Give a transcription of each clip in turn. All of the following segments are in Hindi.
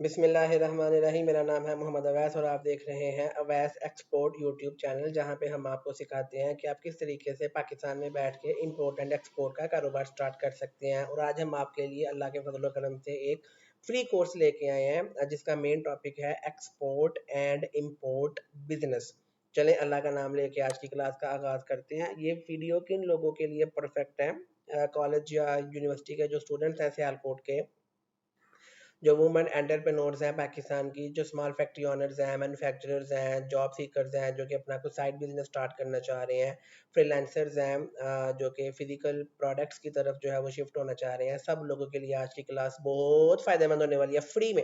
बिस्मिल्लाहिर्रहमानिर्रहीम। मेरा नाम है मोहम्मद अवैस और आप देख रहे हैं अवैस एक्सपोर्ट यूट्यूब चैनल, जहां पे हम आपको सिखाते हैं कि आप किस तरीके से पाकिस्तान में बैठ के इंपोर्ट एंड एक्सपोर्ट का कारोबार स्टार्ट कर सकते हैं। और आज हम आपके लिए अल्लाह के फजल व करम से एक फ्री कोर्स लेके आए हैं जिसका मेन टॉपिक है एक्सपोर्ट एंड इम्पोर्ट बिजनेस। चलें अल्लाह का नाम लेके आज की क्लास का आगाज़ करते हैं। ये वीडियो किन लोगों के लिए परफेक्ट है? कॉलेज या यूनिवर्सिटी के जो स्टूडेंट्स हैं सियालकोट के, जो वुमेन एंटरप्रेन्योर्स हैं पाकिस्तान की, जो स्मॉल फैक्ट्री ओनर्स हैं, मैन्युफैक्चरर्स हैं, जॉब सीकर्स हैं जो कि अपना कुछ साइड बिजनेस स्टार्ट करना चाह रहे हैं, फ्रीलांसर्स हैं जो कि फिजिकल प्रोडक्ट्स की तरफ जो है वो शिफ्ट होना चाह रहे हैं, सब लोगों के लिए आज की क्लास बहुत फ़ायदेमंद होने वाली है, फ्री में।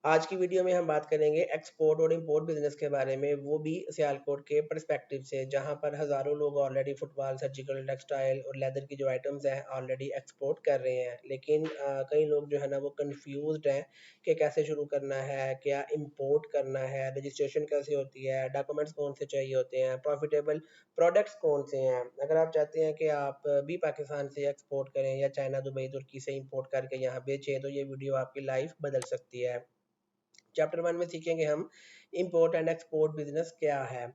आज की वीडियो में हम बात करेंगे एक्सपोर्ट और इंपोर्ट बिजनेस के बारे में, वो भी सियालकोट के पर्सपेक्टिव से, जहां पर हज़ारों लोग ऑलरेडी फुटबॉल, सर्जिकल टेक्सटाइल और लेदर की जो आइटम्स हैं ऑलरेडी एक्सपोर्ट कर रहे हैं। लेकिन कई लोग जो है ना वो कंफ्यूज्ड हैं कि कैसे शुरू करना है, क्या इंपोर्ट करना है, रजिस्ट्रेशन कैसे होती है, डॉक्यूमेंट्स कौन से चाहिए होते हैं, प्रॉफिटेबल प्रोडक्ट्स कौन से हैं। अगर आप चाहते हैं कि आप भी पाकिस्तान से एक्सपोर्ट करें या चाइना, दुबई, तुर्की से इंपोर्ट करके यहाँ बेचें, तो ये वीडियो आपकी लाइफ बदल सकती है। चैप्टर 1 में सीखेंगे हम इंपोर्ट एंड एक्सपोर्ट बिजनेस क्या है।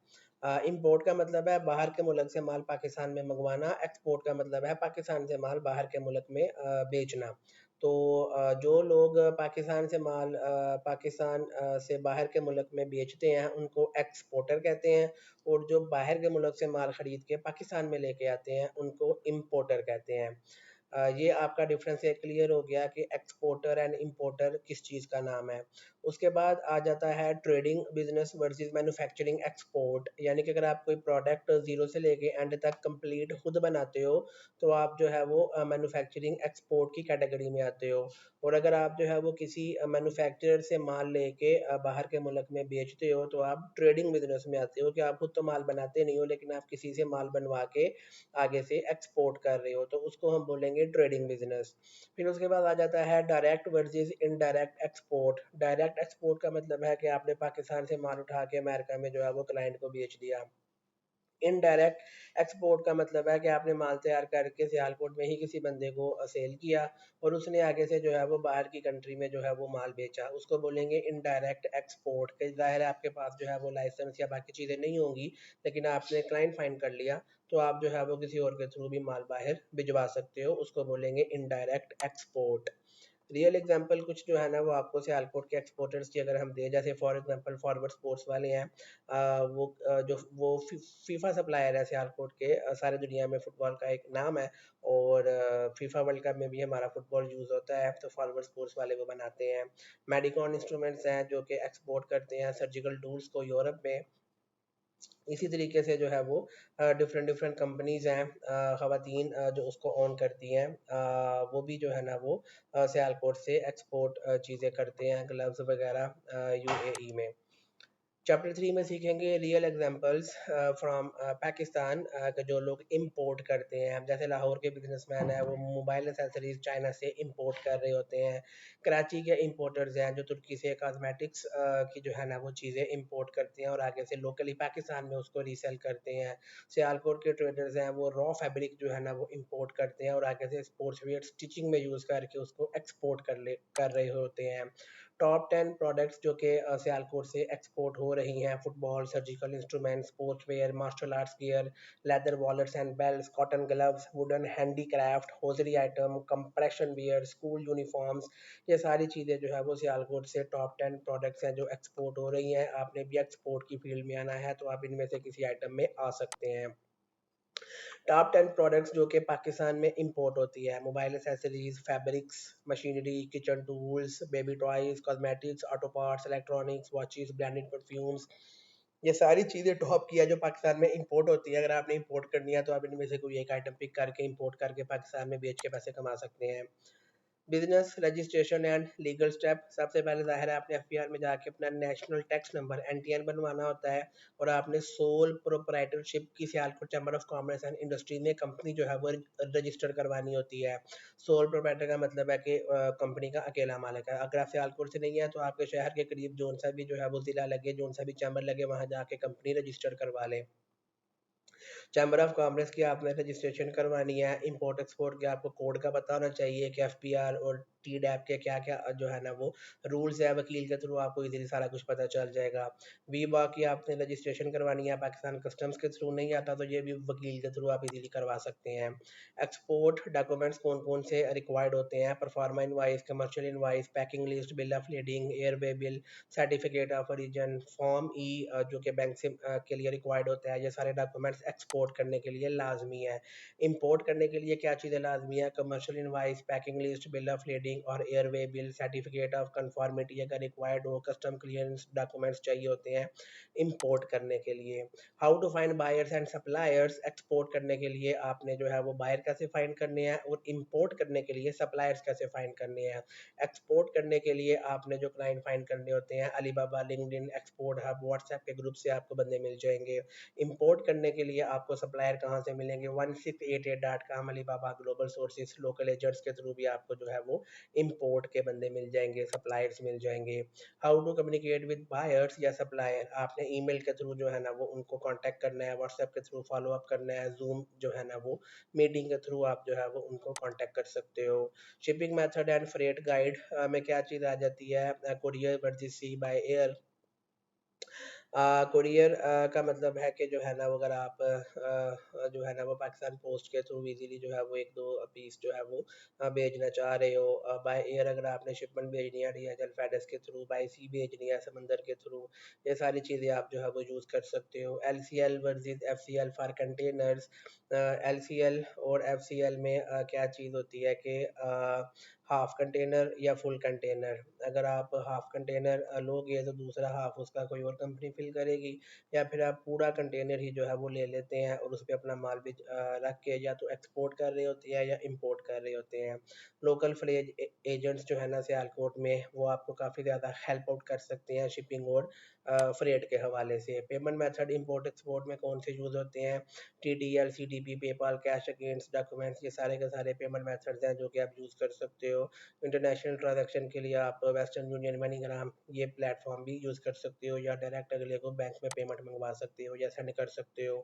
इंपोर्ट का मतलब है बाहर के मुल्क से माल पाकिस्तान में मंगवाना, एक्सपोर्ट का मतलब है पाकिस्तान से माल बाहर के मुल्क में बेचना। तो जो लोग पाकिस्तान से माल पाकिस्तान से बाहर के मुल्क में बेचते हैं उनको एक्सपोर्टर कहते हैं, और जो बाहर के मुल्क से माल खरीद के पाकिस्तान में लेके आते हैं उनको इंपोर्टर कहते हैं। ये आपका डिफरेंस एक क्लियर हो गया कि एक्सपोर्टर एंड इंपोर्टर किस चीज़ का नाम है। उसके बाद आ जाता है trading business versus manufacturing export, यानी कि अगर आप कोई प्रोडक्ट ज़ीरो से लेके एंड तक कंप्लीट खुद बनाते हो तो आप जो है वो मैन्युफैक्चरिंग एक्सपोर्ट की कैटेगरी में आते हो। और अगर आप जो है वो किसी मैन्युफैक्चरर से माल लेके बाहर के मुल्क में बेचते हो तो आप ट्रेडिंग बिजनेस में आते हो कि आप खुद तो माल बनाते नहीं हो लेकिन आप किसी से माल बनवा के आगे से एक्सपोर्ट कर रहे हो, तो उसको हम बोलेंगे ट्रेडिंग बिजनेस। फिर उसके बाद आ जाता है direct versus indirect export. Direct export का मतलब है कि आपने पाकिस्तान से माल उठा के अमेरिका में जो है वो क्लाइंट को बेच दिया। इनडायरेक्ट एक्सपोर्ट का मतलब है कि आपने माल तैयार करके सियालकोट में ही किसी बंदे को सेल किया और उसने आगे से जो है वो बाहर की कंट्री में जो है वो माल बेचा, उसको बोलेंगे इनडायरेक्ट एक्सपोर्ट। कि ज़ाहिर है आपके पास जो है वो लाइसेंस या बाकी चीज़ें नहीं होंगी, लेकिन आपने क्लाइंट फाइंड कर लिया तो आप जो है वो किसी और के थ्रू भी माल बाहर भिजवा सकते हो, उसको बोलेंगे इनडायरेक्ट एक्सपोर्ट। रियल एग्जांपल कुछ जो है ना वो आपको सियालकोट के एक्सपोर्टर्स की अगर हम दें, जैसे फॉर एग्जांपल फॉरवर्ड स्पोर्ट्स वाले हैं, जो वो फीफा सप्लायर है सियालकोट के, सारी दुनिया में फुटबॉल का एक नाम है। और फीफा वर्ल्ड कप में भी हमारा फुटबॉल यूज़ होता है, तो फॉरवर्ड स्पोर्ट्स वाले वो बनाते हैं। मेडिकॉन इंस्ट्रूमेंट्स हैं जो कि एक्सपोर्ट करते हैं सर्जिकल टूल्स को यूरोप में। इसी तरीके से जो है वो डिफरेंट डिफरेंट कंपनीज हैं, ख़वातीन जो उसको ऑन करती हैं, वो भी जो है ना वो सियालकोट से एक्सपोर्ट चीज़ें करते हैं, ग्लव्स वगैरह यूएई में। चैप्टर 3 में सीखेंगे रियल एग्जांपल्स फ्रॉम पाकिस्तान, के जो लोग इंपोर्ट करते हैं। जैसे लाहौर के बिजनेसमैन हैं वो मोबाइल एसेसरीज चाइना से इंपोर्ट कर रहे होते हैं। कराची के इंपोर्टर्स हैं जो तुर्की से कॉस्मेटिक्स की जो है ना वो चीज़ें इंपोर्ट करते हैं और आगे से लोकली पाकिस्तान में उसको रीसेल करते हैं। सियालकोट के ट्रेडर्स हैं वो रॉ फैब्रिक जो है ना वो इंपोर्ट करते हैं और आगे से स्पोर्ट्स वियर स्टिचिंग में यूज़ करके उसको एक्सपोर्ट कर रहे होते हैं। टॉप 10 प्रोडक्ट्स जो कि सियालकोट से एक्सपोर्ट हो रही हैं: football, surgical instruments, sports wear, martial arts gear, leather wallets and belts, cotton gloves, wooden handicraft, hosiery item, compression wear, school uniforms. ये सारी चीज़ें जो है वो सियालकोट से टॉप 10 प्रोडक्ट्स हैं जो एक्सपोर्ट हो रही हैं। आपने भी एक्सपोर्ट की फील्ड में आना है तो आप इनमें से किसी आइटम में आ सकते हैं। टॉप 10 प्रोडक्ट्स जो कि पाकिस्तान में इंपोर्ट होती है: mobile accessories, fabrics, machinery, kitchen tools, baby toys, cosmetics, auto parts, electronics, watches, branded perfumes. ये सारी चीज़ें टॉप की है जो पाकिस्तान में इंपोर्ट होती है। अगर आपने इंपोर्ट करनी है तो आप इनमें से कोई एक आइटम पिक करके इंपोर्ट करके पाकिस्तान में बेच के पैसे कमा सकते हैं। Business registration and legal step: सबसे पहले ज़ाहिर है आपने एफबीआर में जाके अपना नेशनल टैक्स नंबर एनटीएन बनवाना होता है और आपने सोल प्रोप्राइटरशिप की Sialkot chamber of commerce and industry में कंपनी जो है वो रजिस्टर करवानी होती है। सोल प्रोप्राइटर का मतलब है कि कंपनी का अकेला मालिक है। अगर आप सियालकोट से नहीं है तो आपके शहर के करीब जोन सा भी जो है वो ज़िला लगे, जोन सा भी चैम्बर लगे, वहाँ जाके कंपनी रजिस्टर करवा लें। चैम्बर ऑफ कॉमर्स की आपने रजिस्ट्रेशन करवानी है। इंपोर्ट एक्सपोर्ट के आपको कोड का पता होना चाहिए कि एफपीआर और टी डैप के क्या क्या जो है ना वो रूल्स है, वकील के थ्रू आपको इजीली सारा कुछ पता चल जाएगा। वी बा की आपने रजिस्ट्रेशन करवानी है पाकिस्तान कस्टम्स के थ्रू, नहीं आता तो ये भी वकील के थ्रू आप इजीली करवा सकते हैं। एक्सपोर्ट डॉक्यूमेंट्स कौन कौन से रिक्वायर्ड होते हैं, proforma invoice, commercial invoice, packing list, bill of lading, airway bill, certificate of origin, form E जो कि बैंक से के लिए रिक्वायर्ड होता है, ये सारे डॉक्यूमेंट्स एक्सपोर्ट करने के लिए लाजमी है। इंपोर्ट करने के लिए क्या चीज़ें लाजमी है, commercial invoice, packing list, bill of lading और airway bill, certificate of conformity अगर रिक्वायर्ड हो, कस्टम क्लियरेंस डॉक्यूमेंट्स चाहिए होते हैं इंपोर्ट करने के लिए। How to find buyers and suppliers, export करने के लिए आपने जो है वो बायर कैसे फाइंड करने हैं और इंपोर्ट करने के लिए सप्लायर्स कैसे फाइंड करने हैं। एक्सपोर्ट करने के लिए आपने जो क्लाइंट फाइंड करने होते हैं, Alibaba, LinkedIn, export hub, WhatsApp के ग्रुप से आपको बंदे मिल जाएंगे। इंपोर्ट करने के लिए आपको सप्लायर कहाँ से मिलेंगे, 1688.com, Alibaba global sources, local agents के थ्रू भी आपको जो है वो इंपोर्ट के बंदे मिल जाएंगे, सप्लायर्स मिल जाएंगे। How to communicate with buyers या सप्लायर, आपने ईमेल के थ्रू जो है ना वो उनको कांटेक्ट करना है, व्हाट्सएप के थ्रू फॉलो अप करना है, जूम जो है ना वो मीटिंग के थ्रू आप जो है वो उनको कांटेक्ट कर सकते हो। Shipping method and freight guide में क्या चीज़ आ जाती है, courier versus sea by air. Courier का मतलब है कि जो है ना वो अगर आप जो है ना वो पाकिस्तान पोस्ट के थ्रू इजीली जो है वो एक दो पीस जो है वो भेजना चाह रहे हो, बाय एयर अगर आपने शिपमेंट भेजनी है डीएचएल फेडेक्स के थ्रू, बाय सी भेजनी है समंदर के थ्रू, ये सारी चीज़ें आप जो है वो यूज़ कर सकते हो। L C L versus F C L for containers, L C L और एफ सी एल में क्या चीज़ होती है कि हाफ कंटेनर या फुल कंटेनर, अगर आप हाफ कंटेनर लोगे तो दूसरा हाफ उसका कोई और कंपनी फिल करेगी, या फिर आप पूरा कंटेनर ही जो है वो ले लेते हैं और उस पर अपना माल भी रख के या तो एक्सपोर्ट कर रहे होते हैं या इंपोर्ट कर रहे होते हैं। लोकल फ्रेज एजेंट्स जो है ना सियालकोट में, वो आपको काफ़ी ज़्यादा हेल्प आउट कर सकते हैं शिपिंग और फ्रेट के हवाले से। पेमेंट मेथड इंपोर्ट एक्सपोर्ट में कौन से यूज़ होते हैं, T D L, C D P, PayPal, cash against documents, ये सारे के सारे पेमेंट मेथड्स हैं जो कि आप यूज़ कर सकते हो। इंटरनेशनल ट्रांजैक्शन के लिए आप वेस्टर्न यूनियन, मनीग्राम, ये प्लेटफॉर्म भी यूज़ कर सकते हो, या डायरेक्ट अगले को बैंक में पेमेंट मंगवा सकते हो या सेंड कर सकते हो।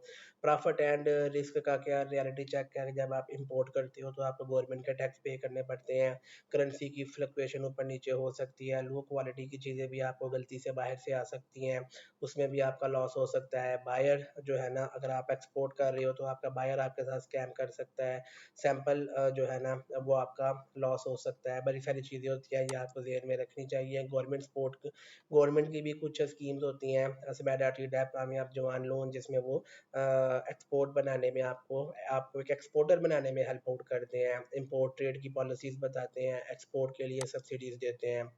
प्रॉफिट एंड रिस्क का क्या रियलिटी चेक है, जब आप इंपोर्ट करते हो तो आपको गवर्नमेंट के टैक्स पे करने पड़ते हैं, करेंसी की फ्लक्चुएशन ऊपर नीचे हो सकती है, लो क्वालिटी की चीज़ें भी आपको गलती से बाहर से आ सकती हैं, उसमें भी आपका लॉस हो सकता है। बायर जो है ना, अगर आप एक्सपोर्ट कर रहे हो तो आपका बायर आपके साथ स्कैम कर सकता है, सैंपल जो है ना वो आपका लॉस हो सकता है, बड़ी सारी चीज़ें होती हैं, ये आपको ज़हन में रखनी चाहिए। गवर्नमेंट सपोर्ट, गवर्नमेंट की भी कुछ स्कीम्स होती हैं, स्मैडा टी डैप, कामयाब जवान लोन, जिसमें वो एक्सपोर्ट बनाने में आपको एक एक्सपोर्टर बनाने में हेल्प आउट करते हैं, इंपोर्ट ट्रेड की पॉलिसीज़ बताते हैं, एक्सपोर्ट के लिए सब्सिडीज़ देते हैं।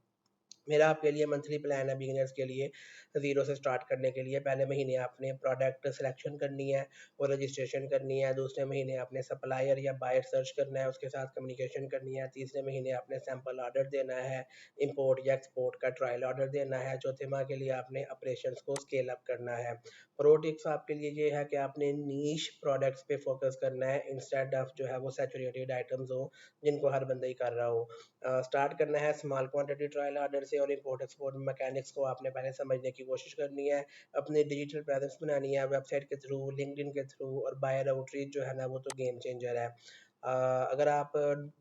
मेरा आपके लिए मंथली प्लान है बिगिनर्स के लिए, ज़ीरो से स्टार्ट करने के लिए। पहले महीने आपने प्रोडक्ट सिलेक्शन करनी है और रजिस्ट्रेशन करनी है, दूसरे महीने आपने सप्लायर या बायर सर्च करना है, उसके साथ कम्युनिकेशन करनी है, तीसरे महीने आपने सैंपल ऑर्डर देना है, इंपोर्ट या एक्सपोर्ट का ट्रायल ऑर्डर देना है, चौथे माह के लिए आपने ऑपरेशंस को स्केल अप करना है। प्रो टिप्स आपके लिए ये है कि आपने नीश प्रोडक्ट्स पे फोकस करना है इंस्टेड ऑफ जो है वो सैचुरेटेड आइटम्स हो जिनको हर बंदा ही कर रहा हो। स्टार्ट करना है स्मॉल क्वांटिटी ट्रायल ऑर्डर से, और इंपोर्ट एक्सपोर्ट मैकेनिक्स को आपने पहले समझने की कोशिश करनी है, अपनी डिजिटल प्रेजेंस बनानी है, वेबसाइट के थ्रू, लिंक्डइन के थ्रू, और बायर आउटरीच जो है ना वो तो गेम चेंजर है। अगर आप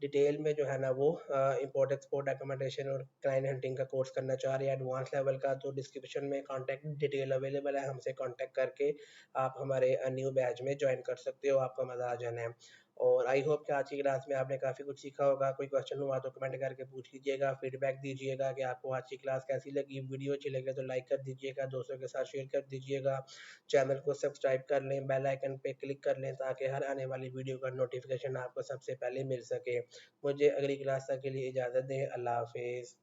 डिटेल में जो है ना वो इंपोर्ट एक्सपोर्ट डॉक्यूमेंटेशन और क्लाइंट हंटिंग का कोर्स करना चाह रहे हैं एडवांस लेवल का, तो डिस्क्रिप्शन में कॉन्टैक्ट डिटेल अवेलेबल है, हमसे कॉन्टैक्ट करके आप हमारे न्यू बैच में ज्वाइन कर सकते हो, आपका मज़ा आ जाना है। और आई होप कि आज की क्लास में आपने काफ़ी कुछ सीखा होगा। कोई क्वेश्चन हुआ तो कमेंट करके पूछ लीजिएगा, फीडबैक दीजिएगा कि आपको आज की क्लास कैसी लगी। वीडियो अच्छी लगे तो लाइक कर दीजिएगा, दोस्तों के साथ शेयर कर दीजिएगा, चैनल को सब्सक्राइब कर लें, बेल आइकन पे क्लिक कर लें ताकि हर आने वाली वीडियो का नोटिफिकेशन आपको सबसे पहले मिल सके। मुझे अगली क्लास तक के लिए इजाज़त दें। अल्लाह हाफिज़।